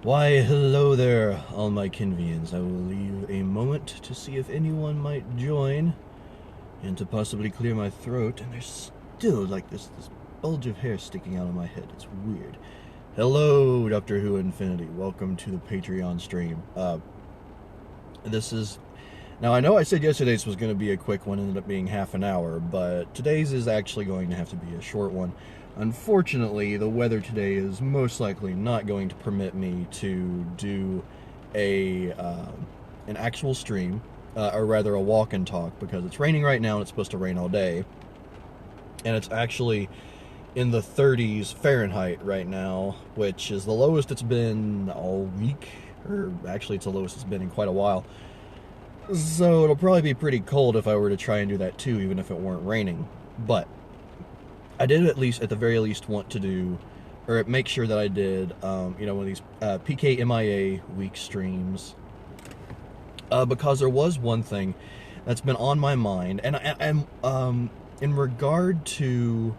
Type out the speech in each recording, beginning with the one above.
Why, hello there, all my Kenvians. I will leave a moment to see if anyone might join and to possibly clear my throat. And there's still like this bulge of hair sticking out of my head. It's weird. Hello, Doctor Who Infinity. Welcome to the Patreon stream. Now, I know I said yesterday's was going to be a quick one, ended up being half an hour, but today's is actually going to have to be a short one. Unfortunately, the weather today is most likely not going to permit me to do an actual stream, or rather a walk and talk, because it's raining right now and it's supposed to rain all day. And it's actually in the 30s Fahrenheit right now, which is the lowest it's been all week, or actually it's the lowest it's been in quite a while. So it'll probably be pretty cold if I were to try and do that too, even if it weren't raining. But I did at the very least, want to do, or make sure that I did, one of these PapaKenn week streams, because there was one thing that's been on my mind, and in regard to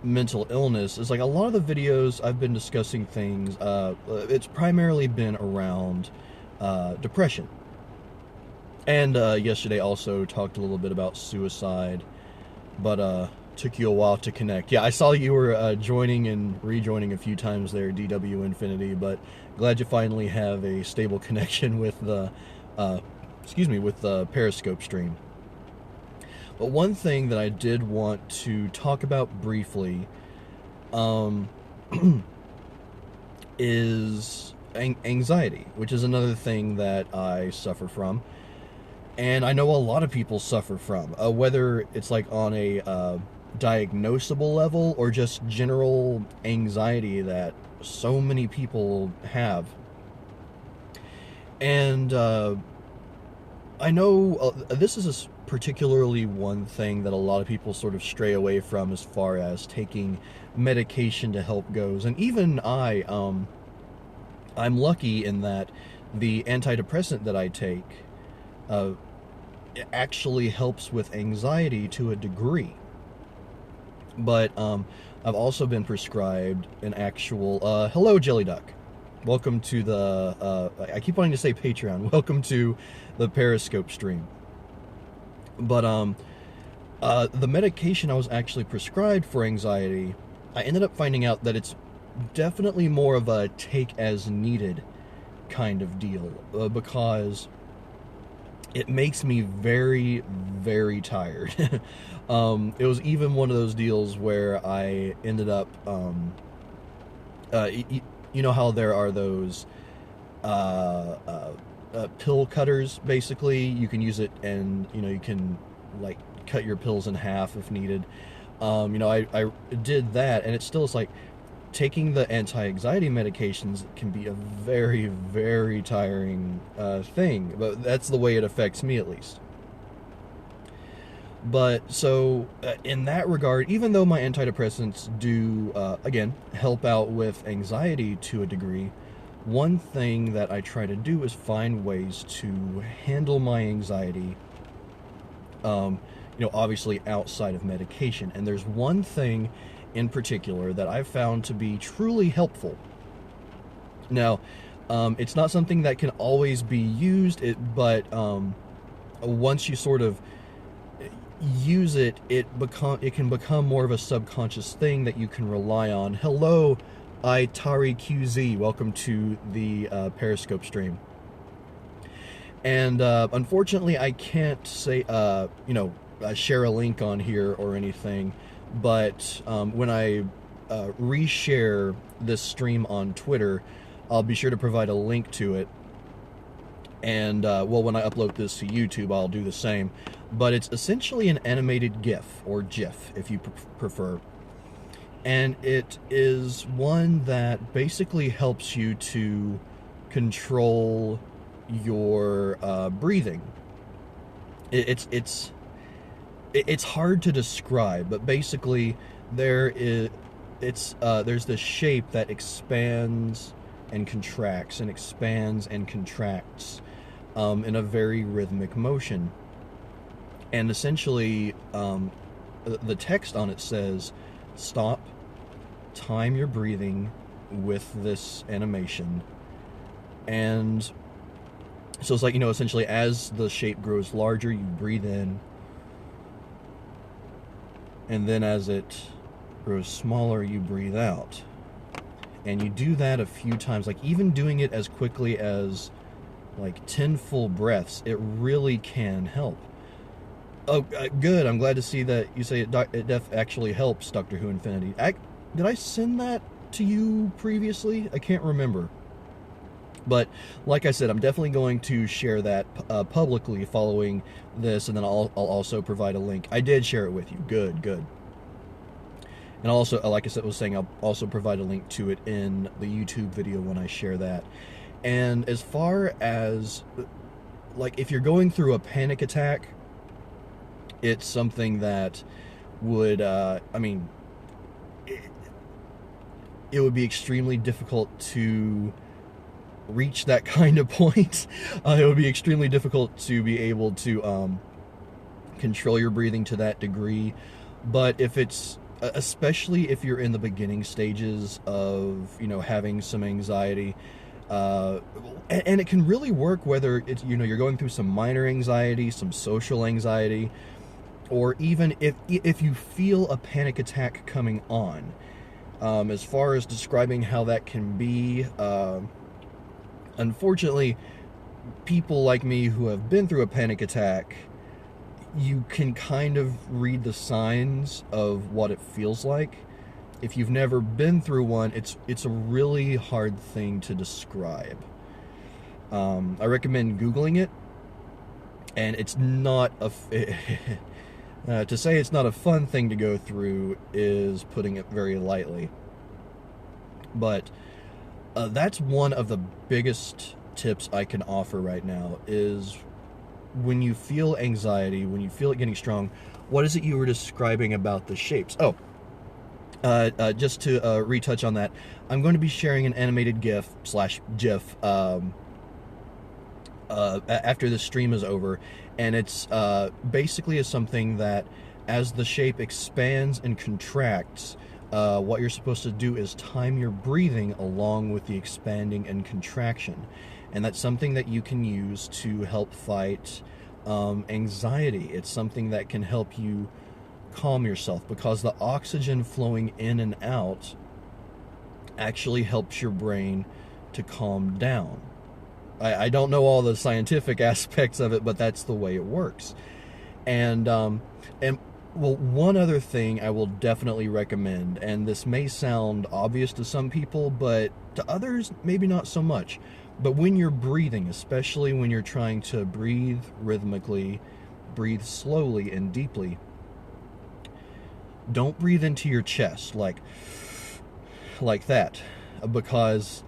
mental illness, is like a lot of the videos I've been discussing things, it's primarily been around depression. And yesterday also talked a little bit about suicide, but took you a while to connect. Yeah, I saw you were joining and rejoining a few times there, DW Infinity, but glad you finally have a stable connection with the, with the Periscope stream. But one thing that I did want to talk about briefly is anxiety, which is another thing that I suffer from. And I know a lot of people suffer from, whether it's like on a diagnosable level or just general anxiety that so many people have. And I know this is particularly one thing that a lot of people sort of stray away from as far as taking medication to help goes. And even I'm lucky in that the antidepressant that I take it actually helps with anxiety to a degree. But I've also been prescribed an actual hello Jelly Duck, welcome to the I keep wanting to say Patreon, welcome to the Periscope stream. But the medication I was actually prescribed for anxiety, I ended up finding out that it's definitely more of a take as needed kind of deal, because it makes me very, very tired. It was even one of those deals where I ended up, you know how there are those pill cutters, basically. You can use it and, you can, like, cut your pills in half if needed. I did that, and it still is like, taking the anti-anxiety medications can be a very, very tiring thing, but that's the way it affects me, at least. But so in that regard, even though my antidepressants do again help out with anxiety to a degree, one thing that I try to do is find ways to handle my anxiety, obviously outside of medication. And there's one thing in particular that I've found to be truly helpful. Now, it's not something that can always be used, but once you sort of use it, it can become more of a subconscious thing that you can rely on. Hello, Itari QZ, welcome to the Periscope stream. And unfortunately, I can't say, share a link on here or anything. But when I reshare this stream on Twitter, I'll be sure to provide a link to it. And, when I upload this to YouTube, I'll do the same. But it's essentially an animated GIF, or GIF, if you prefer. And it is one that basically helps you to control your breathing. It's hard to describe, but basically there's this shape that expands and contracts and expands and contracts in a very rhythmic motion. And essentially the text on it says, stop, time your breathing with this animation, And so it's like, essentially as the shape grows larger, you breathe in, and then as it grows smaller, you breathe out. And you do that a few times, like even doing it as quickly as like 10 full breaths, it really can help. Oh, good. I'm glad to see that you say it actually helps, Doctor Who Infinity. Did I send that to you previously? I can't remember. But like I said, I'm definitely going to share that publicly following this, and then I'll also provide a link. I did share it with you. Good, good. And also, like I said, was saying, I'll also provide a link to it in the YouTube video when I share that. And as far as, like, if you're going through a panic attack, it's something that would, it would be extremely difficult to reach that kind of point. It would be extremely difficult to be able to control your breathing to that degree. But if it's, especially if you're in the beginning stages of, having some anxiety, and it can really work whether it's, you're going through some minor anxiety, some social anxiety, or even if you feel a panic attack coming on. As far as describing how that can be, unfortunately, people like me who have been through a panic attack, you can kind of read the signs of what it feels like. If you've never been through one, it's a really hard thing to describe. I recommend Googling it, and it's not to say it's not a fun thing to go through is putting it very lightly. But that's one of the biggest tips I can offer right now is when you feel anxiety, when you feel it getting strong, what is it you were describing about the shapes? Oh, just to retouch on that, I'm going to be sharing an animated GIF after the stream is over, and it's basically is something that as the shape expands and contracts, what you're supposed to do is time your breathing along with the expanding and contraction. And that's something that you can use to help fight anxiety. It's something that can help you calm yourself, because the oxygen flowing in and out actually helps your brain to calm down. I don't know all the scientific aspects of it, but that's the way it works. And well, one other thing I will definitely recommend, and this may sound obvious to some people, but to others, maybe not so much. But when you're breathing, especially when you're trying to breathe rhythmically, breathe slowly and deeply, don't breathe into your chest like that, because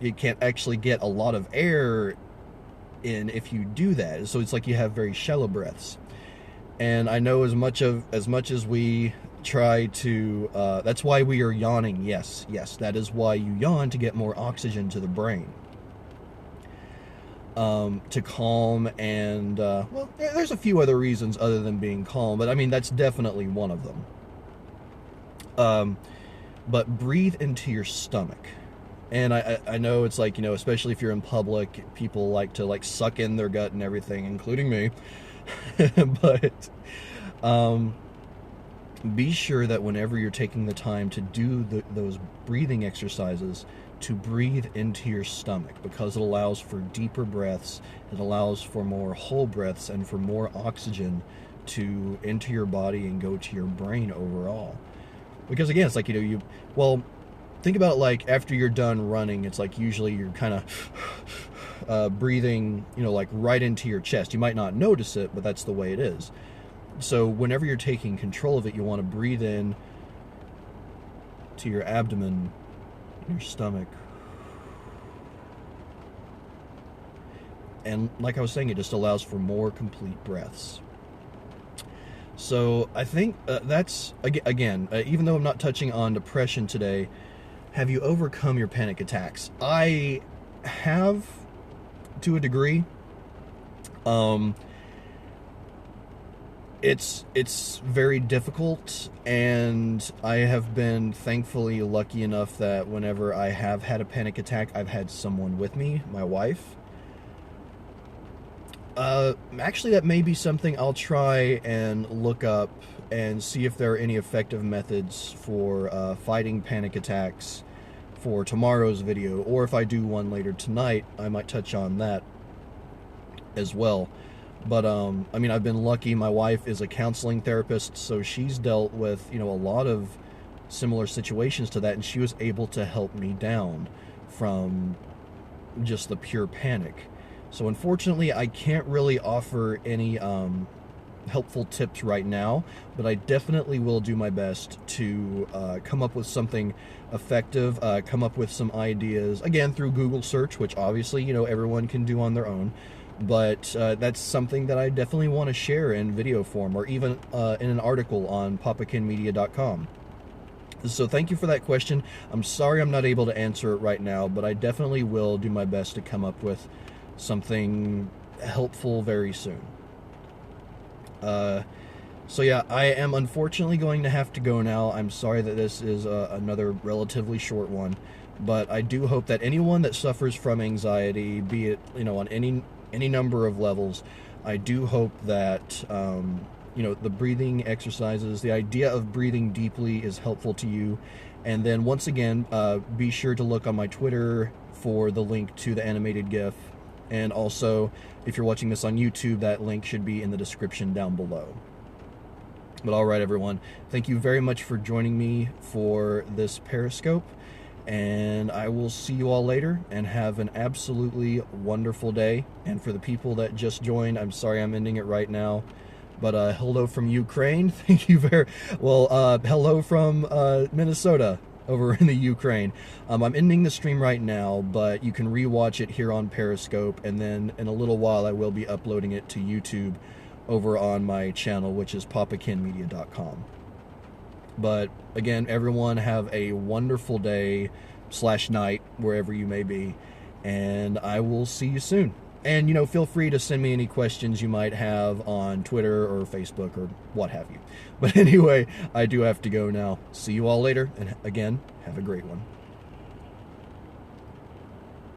you can't actually get a lot of air in if you do that. So it's like you have very shallow breaths. And I know as much as we try to, that's why we are yawning. Yes, that is why you yawn, to get more oxygen to the brain. To calm, and well, there's a few other reasons other than being calm, but I mean, that's definitely one of them. But breathe into your stomach. And I know it's like, especially if you're in public, people like to suck in their gut and everything, including me. But be sure that whenever you're taking the time to do those breathing exercises, to breathe into your stomach, because it allows for deeper breaths, it allows for more whole breaths, and for more oxygen to enter your body and go to your brain overall. Because again, it's like, well, think about it like after you're done running, it's like usually you're kind of breathing, like right into your chest. You might not notice it, but that's the way it is. So whenever you're taking control of it, you want to breathe in to your abdomen, your stomach. And like I was saying, it just allows for more complete breaths. So I think that's, again, even though I'm not touching on depression today, have you overcome your panic attacks? I have, to a degree. It's very difficult, and I have been thankfully lucky enough that whenever I have had a panic attack, I've had someone with me, my wife. Actually, that may be something I'll try and look up and see if there are any effective methods for fighting panic attacks for tomorrow's video, or if I do one later tonight, I might touch on that as well. But I mean, I've been lucky. My wife is a counseling therapist, so she's dealt with, you know, a lot of similar situations to that, and she was able to help me down from just the pure panic. So unfortunately, I can't really offer any helpful tips right now, but I definitely will do my best to come up with something effective, come up with some ideas, again, through Google search, which obviously, you know, everyone can do on their own. But that's something that I definitely want to share in video form, or even in an article on PapaKennMedia.com. So thank you for that question. I'm sorry I'm not able to answer it right now, but I definitely will do my best to come up with something helpful very soon. So yeah, I am unfortunately going to have to go now. I'm sorry that this is another relatively short one, but I do hope that anyone that suffers from anxiety, be it, you know, on any number of levels, I do hope that you know, the breathing exercises, the idea of breathing deeply is helpful to you. And then once again, be sure to look on my Twitter for the link to the animated GIF. And also, if you're watching this on YouTube, that link should be in the description down below. But all right, everyone, thank you very much for joining me for this Periscope, and I will see you all later, and have an absolutely wonderful day. And for the people that just joined, I'm sorry I'm ending it right now, but hello from Ukraine. Thank you very well. Hello from Minnesota over in the Ukraine. I'm ending the stream right now, but you can rewatch it here on Periscope, and then in a little while I will be uploading it to YouTube over on my channel, which is PapaKennMedia.com. But again, everyone have a wonderful day / night, wherever you may be, and I will see you soon. And, you know, feel free to send me any questions you might have on Twitter or Facebook or what have you. But anyway, I do have to go now. See you all later, and again, have a great one.